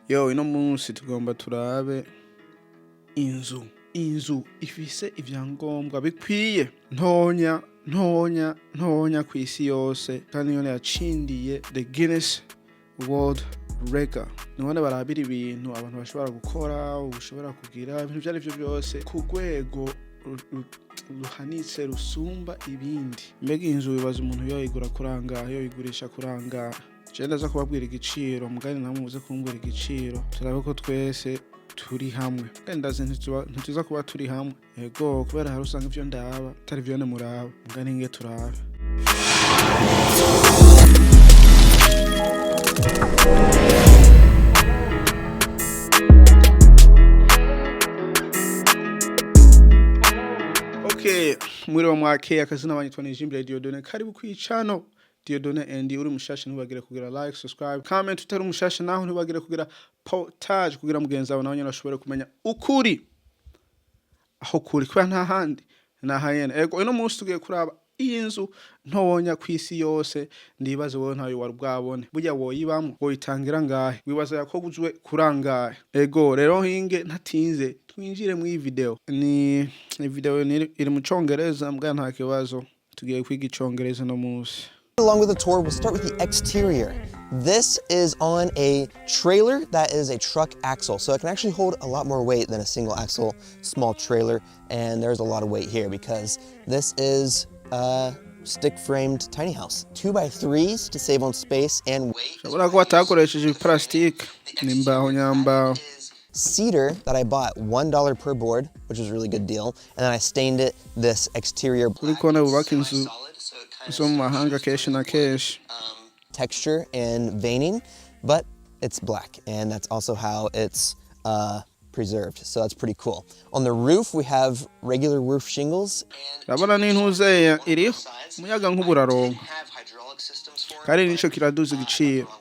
Yo, ino munsi tugomba turabe inzu ifise ivyangombwa bikwiye ntonya kwisi yose kandi yone yacindiye the Guinness World Record. None barabira ibintu abantu bashobora gukora, ushobora kugira ibintu byari byo byose ku rwego ruhanitse rusumba ibindi. Mbega inzu bibaza umuntu yoyigura kuranga, yoyigurisha kuranga. Jenda za kubabwira igiciro, mugani namwe muze kumbwira igiciro. Turabe ko twese turi hamwe. Kandi ndaze ntituza kuba turi hamwe. Yego kubera hari usanga ivyo ndaba, atari vyone muraba. Mugani nge turabe. Okay, mwiriwe mwakeye akazina banyitwa Imbere Diodone. Karibu kwicano Diodone and uri mushasha ntubagire kugira like, subscribe, comment. Utari mushasha naho ntubagire kugira portage kugira mugenzi wawe nawe ashobore kumenya ukuri aho kuri kwa nta handi na hayene. Ego ino munsi tugiye kuraba inzu ntonya kwisi yose. Ndibaze wowe ntayo wari bwabone burya woyibamo woyitangira ngahe, wibaza yakoguzwe kurangahe. Ego rero hinge ntatinze twinjire mu video. Ni video iri mu Congereza mbwa nta kibazo tugiye kwiga Icongereza no munsi. Along with the tour, we'll start with the exterior. This is on a trailer that is a truck axle, so it can actually hold a lot more weight than a single axle small trailer, and there's a lot of weight here because this is a stick-framed tiny house. 2x3s to save on space and weight. Cedar that I bought $1 per board, which was a really good deal, and then I stained it this exterior black. Mumahanga Texture and veining, but it's black, and that's also how it's preserved, so that's pretty cool. On the roof we have regular roof shingles, and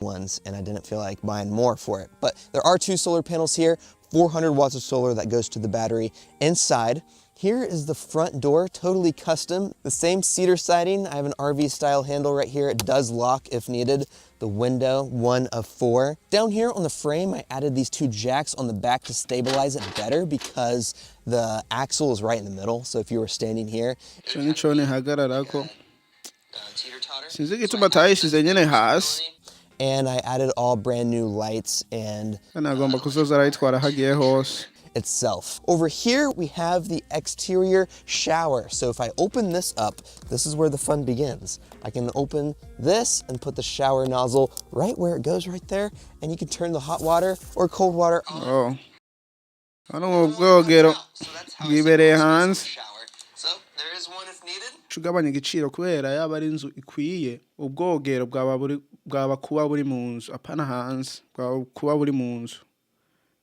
ones, and I didn't feel like buying more for it. But there are 2 solar panels here, 400 watts of solar that goes to the battery inside. Here is the front door, totally custom. The same cedar siding. I have an RV style handle right here. It does lock if needed. The window, 1 of 4. Down here on the frame, I added these 2 jacks on the back to stabilize it better because the axle is right in the middle. So if you were standing here, and I added all brand new lights and itself. Over here we have the exterior shower. So if I open this up, this is where the fun begins. I can open this and put the shower nozzle right where it goes right there, and you can turn the hot water or cold water on. Oh, I don't go get it. Give it a hands. So there is one if needed. Tugabanya igiciro kubera yaba ari inzu ikwiye ubwogero bwaba kuba buri mu nzu apana hanze bwaba kuba buri mu nzu.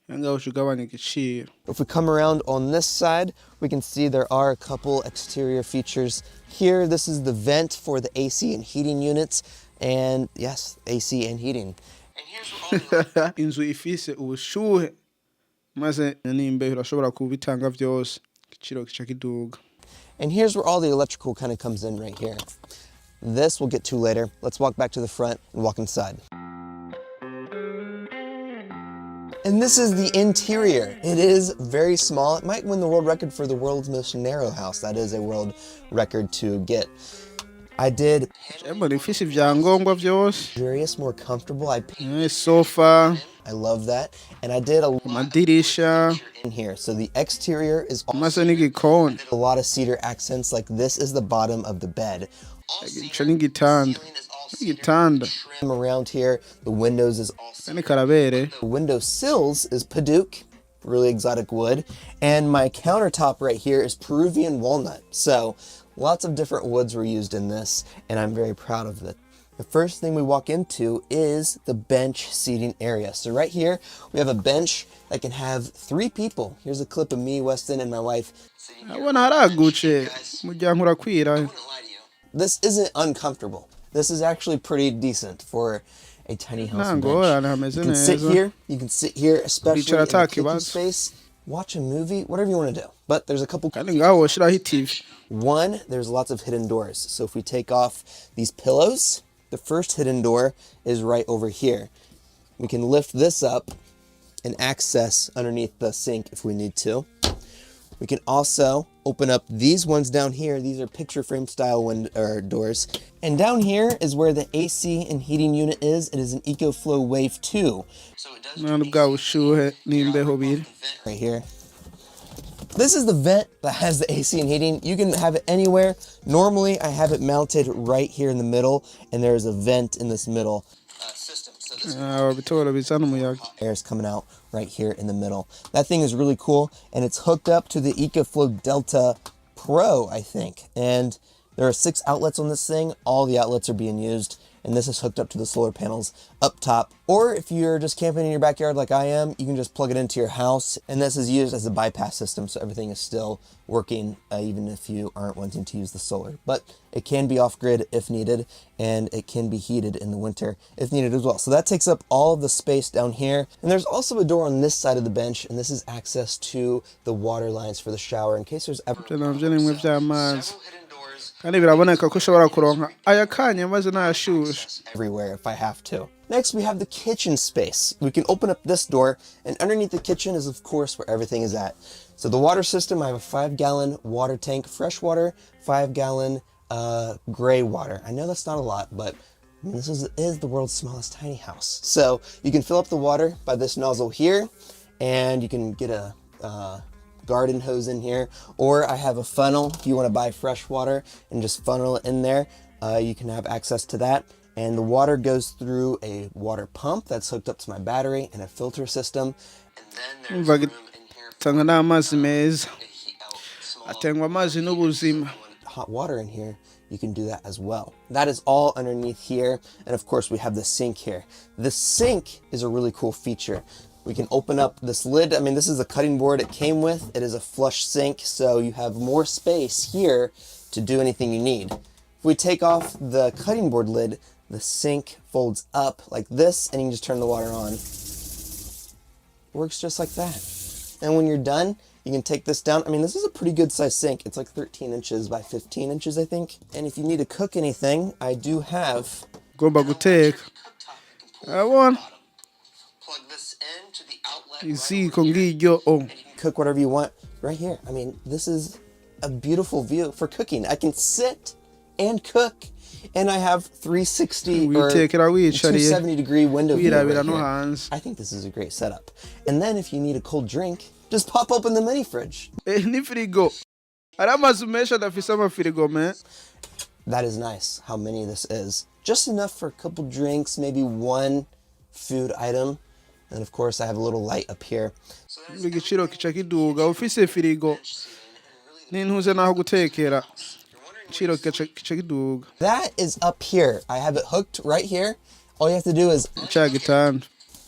If we come around on this side, we can see there are a couple exterior features here. This is the vent for the AC and heating units, and yes, AC and heating. And here's where all the inzu ifise ubushuhe maze n'imbeho urashobora kubitanga byose igiciro kica kiduga. And here's where all the electrical kind of comes in right here. This we'll get to later. Let's walk back to the front and walk inside. And this is the interior. It is very small. It might win the world record for the world's most narrow house. That is a world record to get. I did luxurious, more comfortable. Sofa. I love that. And I did a madirisha in here. So the exterior is also a lot of cedar accents. Like this is the bottom of the bed. Around here, the windows is also the window sills is Paduke, really exotic wood, and my countertop right here is Peruvian walnut. So lots of different woods were used in this, and I'm very proud of it. The first thing we walk into is the bench seating area. So right here, we have a bench that can have 3 people. Here's a clip of me, Weston, and my wife sitting here. This isn't uncomfortable. This is actually pretty decent for a tiny house bench. You can sit here. You can sit here, especially in the kitchen space, watch a movie, whatever you want to do. But there's a couple. One, there's lots of hidden doors. So if we take off these pillows, the first hidden door is right over here. We can lift this up and access underneath the sink if we need to. We can also open up these ones down here. These are picture frame style doors. And down here is where the AC and heating unit is. It is an EcoFlow Wave 2. So it does right here. This is the vent that has the AC and heating. You can have it anywhere. Normally, I have it mounted right here in the middle, and there's a vent in this middle system. So this air is coming out right here in the middle. That thing is really cool, and it's hooked up to the EcoFlow Delta Pro, I think. And there are 6 outlets on this thing. All the outlets are being used, and this is hooked up to the solar panels up top. Or if you're just camping in your backyard like I am, you can just plug it into your house, and this is used as a bypass system, so everything is still working even if you aren't wanting to use the solar. But it can be off-grid if needed, and it can be heated in the winter if needed as well. So that takes up all of the space down here. And there's also a door on this side of the bench, and this is access to the water lines for the shower in case there's ever several hidden doors everywhere if I have to. Next, we have the kitchen space. We can open up this door, and underneath the kitchen is, of course, where everything is at. So the water system, I have a 5-gallon water tank, fresh water, 5-gallon gray water. I know that's not a lot, but I mean, this is the world's smallest tiny house. So you can fill up the water by this nozzle here, and you can get a garden hose in here, or I have a funnel. If you want to buy fresh water and just funnel it in there, you can have access to that. And the water goes through a water pump that's hooked up to my battery and a filter system. And then there's room in here. Hot water in here, you can do that as well. That is all underneath here. And of course we have the sink here. The sink is a really cool feature. We can open up this lid. I mean, this is the cutting board it came with. It is a flush sink, so you have more space here to do anything you need. If we take off the cutting board lid, the sink folds up like this, and you can just turn the water on. Works just like that. And when you're done, you can take this down. I mean, this is a pretty good size sink. It's like 13 inches by 15 inches, I think. And if you need to cook anything, I do have... Go back to take. I want. Plug this into the outlet. You see, Cook whatever you want right here. I mean, this is a beautiful view for cooking. I can sit and cook, and I have 360 or 270 degree window view right here. I think this is a great setup. And then if you need a cold drink, just pop open the mini fridge. That is nice how many this is. Just enough for a couple drinks, maybe one food item. And of course I have a little light up here. That is up here. I have it hooked right here. All you have to do is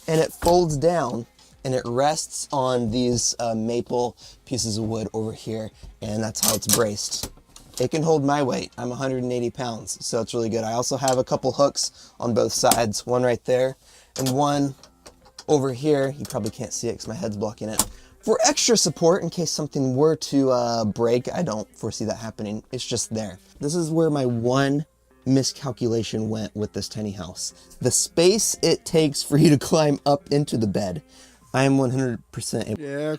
and it folds down and it rests on these maple pieces of wood over here, and that's how it's braced. It can hold my weight. I'm 180 pounds, so it's really good. I also have a couple hooks on both sides, one right there and one over here. You probably can't see it because my head's blocking it. For extra support in case something were to break, I don't foresee that happening. It's just there. This is where my one miscalculation went with this tiny house. The space it takes for you to climb up into the bed. I am 100% able. Yeah,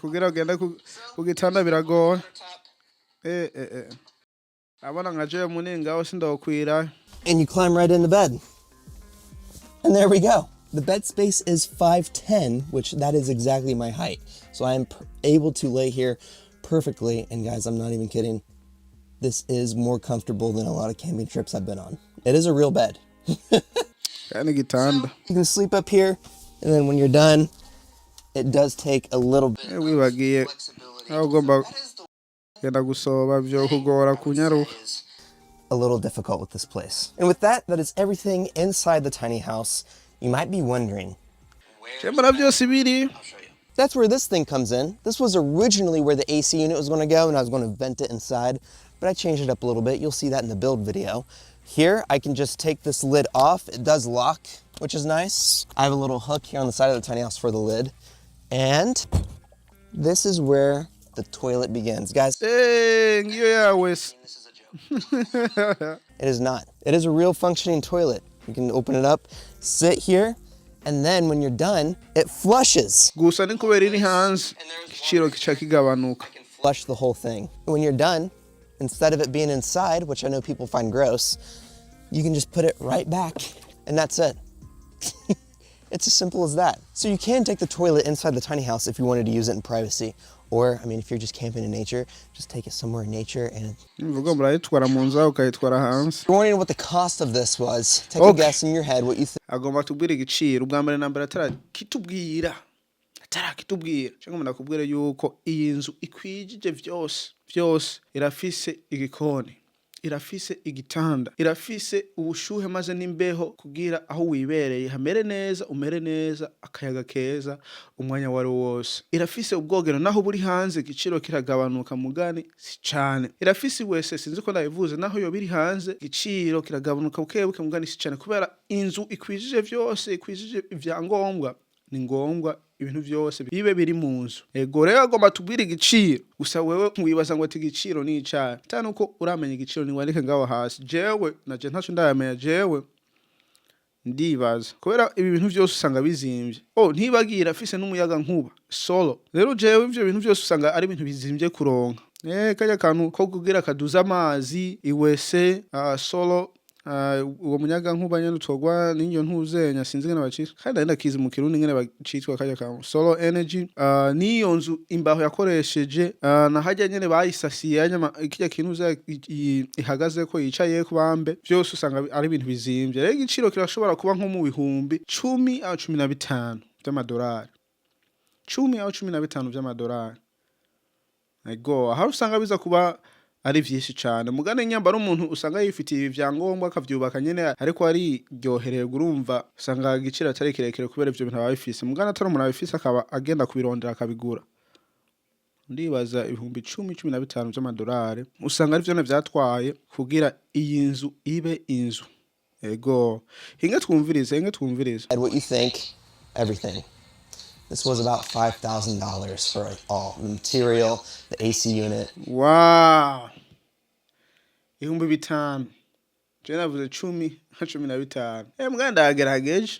and you climb right into bed. And there we go. The bed space is 5'10", which that is exactly my height. So I am able to lay here perfectly. And guys, I'm not even kidding. This is more comfortable than a lot of camping trips I've been on. It is a real bed. So you can sleep up here, and then when you're done, it does take a little bit of flexibility. A little difficult with this place. And with that, that is everything inside the tiny house. You might be wondering, I'll show you. That's where this thing comes in. This was originally where the AC unit was going to go, and I was going to vent it inside, but I changed it up a little bit. You'll see that in the build video. Here, I can just take this lid off. It does lock, which is nice. I have a little hook here on the side of the tiny house for the lid. And this is where the toilet begins. Guys, hey, yeah, this is a joke. It is not. It is a real functioning toilet. You can open it up, sit here, And then when you're done, it flushes. gusa ni kubera iri hanze igiciro kica kigabanuka. I can flush the whole thing. When you're done, instead of it being inside, which I know people find gross, you can just put it right back, and that's it. It's as simple as that. So you can take the toilet inside the tiny house if you wanted to use it in privacy. Or, I mean, if you're just camping in nature, just take it somewhere in nature and... Mvuga murayitwara mu nzu ukayitwara hanze. You're wondering what the cost of this was. Take a guess in your head what you think. Agomba tubwire igiciro ubwa mbere na mbere atarakitubwira. Cyangwa ndakubwira yuko iyi nzu ikwijije vyose irafise igikoni. Irafise igitanda, irafise ubushuhe maze n'imbeho kugira aho wibereye hamere neza, umere neza, akayaga keza umwanya wari wose. Irafise ubwogero naho buri hanze igiciro kiragabanuka mugani si cyane. Irafise wese sinzi ko ndayivuze naho yo biri hanze igiciro kiragabanuka bukebuke mugani si cyane kubera inzu ikwijije vyose, ikwijije ivyangombwa. Ni ngombwa ibintu vyose bibe biri mu nzu. Ego rero agomba tubwira igiciro. Gusa wewe mwibaza ngo ati igiciro ni icyaha. Cyane uko uramenya igiciro ni wandike ngaho hasi. Jewe naje ntacu ndayamenya jewe. Ndibaza. Kubera ibi bintu vyose usanga bizimvye. Ntibagira afise n'umuyaga nkuba. Solo. Rero jewe ivyo bintu vyose usanga ari ibintu bizimvye kuronka. Kajya kantu ko kugira kaduza amazi, iwese, solo uwo munyaga nkuba nyene utogwa n'inyo ntuzenya sinzi ngene bacitwa kandi ndakizi mu kirundi ngene bacitwa kajya ka solar energy niyo nzu imbaho yakoresheje na hajya nyene bayisasiye anyama ikijya kintu za ihagaze ko yicaye ku bambe byose usanga ari ibintu bizimvye rero igiciro kirashobora kuba nko mu bihumbi 10 au 15 by'amadolari 10 au 15 by'amadolari ego aho usanga biza kuba ari vyinshi cyane mugane nyambara umuntu usanga yifitiye ivyangombwa akavyubaka nyene ariko ari ryohereye urumva usanga igiciro atari kirekire kubera ivyo bintu ababifise mugane atari umuntu abifise akaba agenda kubirondera akabigura ndibaza ibihumbi 10-15 by'amadolari usanga ari vyone vyatwaye kugira iyi nzu ibe inzu ego hinge twumvirize And what you think everything. This was about $5,000 for all the material, the AC unit. Wow. Ihumbi bitanu. Jena vuze 10-15. Muganda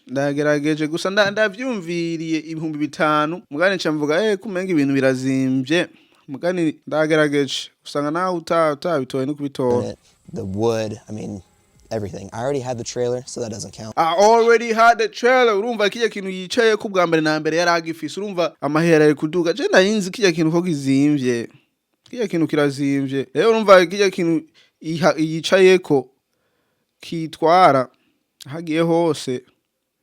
ndagerageje gusa ndavyumviriye ibihumbi bitanu. Mugane cyamvuga kumenga ibintu birazimvye. Mugane ndagerageje usanga nawe utabitoye no kubitora. The wood, I mean everything. I already had the trailer, so that doesn't count. I already had the trailer. Urumva kijya kintu yicaye ku bwa mbere na mbere yaragifise. Urumva amahera ari kuduga. Je ndayinzi kijya kintu ko gizimvye. Kijya kintu kirazimvye. Rero urumva kijya kintu yicaye ko kitwara hagiye hose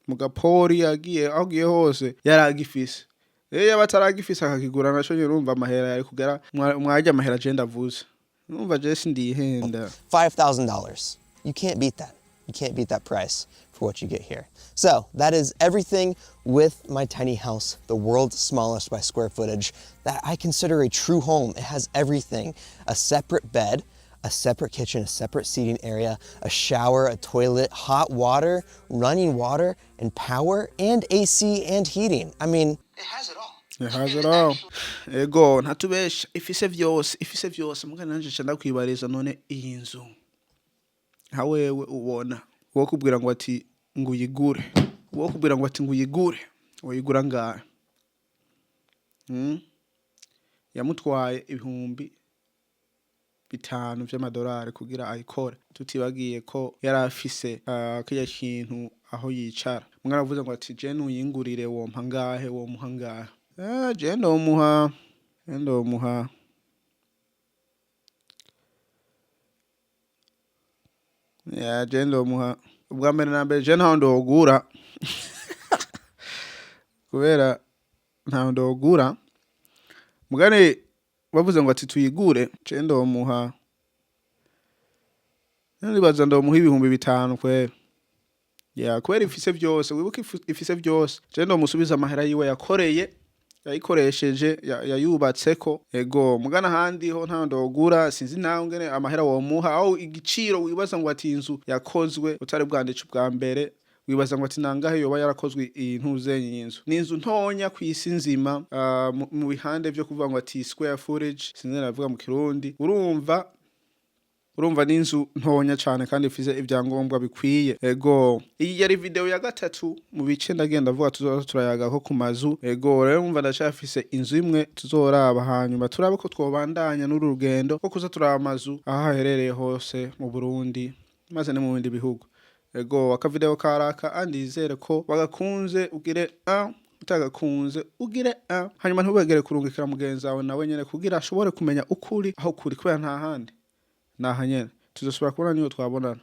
mu gapori agiye hose yaragifise. Rero yabataragifise akakigura naco urumva amahera yari kugara mwajya amahera je ndavuze. Urumva je sindihenda. $5,000. You can't beat that. You can't beat that price for what you get here. So that is everything with my tiny house, the world's smallest by square footage, that I consider a true home. It has everything: a separate bed, a separate kitchen, a separate seating area, a shower, a toilet, hot water, running water, and power, and AC and heating. I mean, it has it all. It has it all. Ego, natubesha ifise vyose mugana nanje cyanda kwibariza none iyi nzu. Hawewe ubona wo kubwira ngo ati nguyigure uyigura ngahe yamutwaye ibihumbi 5 by'amadolari kugira ayikore tutibagiye ko yarafise kaya kintu aho yicara mwaravuze ngo ati je nuyingurire wo mpangahe wo muhangahe je ndomuha jendo muha ubwa mbere na mbere je nta ndogura kubera nta ndogura mugane bavuze ngo ati tuyigure jendo muha ndibaza ndomuha ibihumbi 5 kwera kwera ifise vyose wibuka ifise vyose jendo musubiza amahera yiwe yakoreye yayikoresheje yayubatseko ego mugana handi ho nta ndogura sinzi nawe ngene amahera wo muha aho igiciro wibaza ngo ati inzu yakozwe utari bwandice bwa mbere wibaza ngo ati nangahe yoba yarakozwe intuzenye inzu ni inzu ntonya kwisi nzima mu bihande byo kuvuga ngo ati square footage sinzi navuga mu kirundi urumva urumva n'inzu ntonya cyane kandi ifise ibyangombwa bikwiye. Ego iyi yari video ya gatatu mu bice ndagenda vuga tuzoza turayaga ko ku mazu. Ego rero umva ndacafise inzu imwe tuzoraba hanyuma turabe ko twobandanya n'uru rugendo ko kuza turaba amazu aho haherereye hose mu Burundi maze no mu bindi bihugu. Ego akavideo karaka andizere ko bagakunze ugire utagakunze ugire hanyuma ntubegere kurungikira mugenzi wawe nawe nyene kugira ashobore kumenya ukuri aho kuri kubera nta handi naha nyene tuzosubira kubona niyo twabonana.